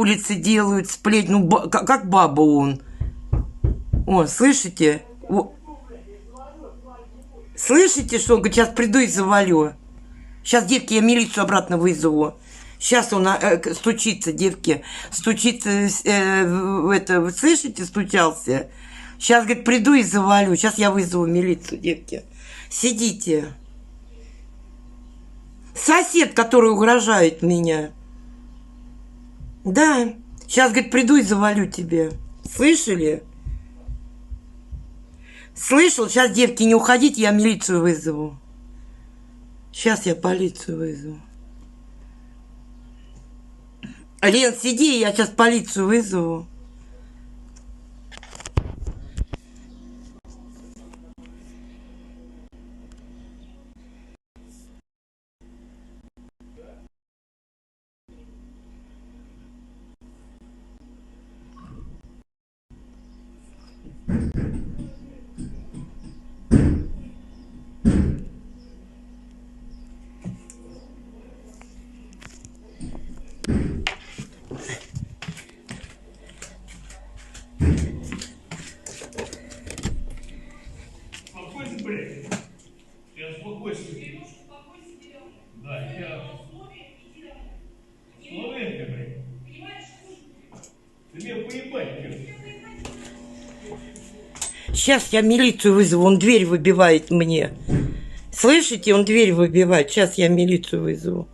улице делают сплетню. Ну, как баба он. О, слышите? Слышите, что он говорит, сейчас приду и завалю. Сейчас, девки, я милицию обратно вызову. Сейчас он стучится, девки. Стучится, вы слышите, стучался? Сейчас, говорит, приду и завалю. Сейчас я вызову милицию, девки. Сидите. Сосед, который угрожает меня. Да. Сейчас, говорит, приду и завалю тебе. Слышали? Слышал? Сейчас, девки, не уходите, я милицию вызову. Сейчас я полицию вызову. Лен, сиди, я сейчас полицию вызову. Успокойся, блядь. Я успокойся. Да, я... Условия, блядь. Ты меня поебать, блядь. Сейчас я милицию вызову, он дверь выбивает мне. Слышите, он дверь выбивает. Сейчас я милицию вызову.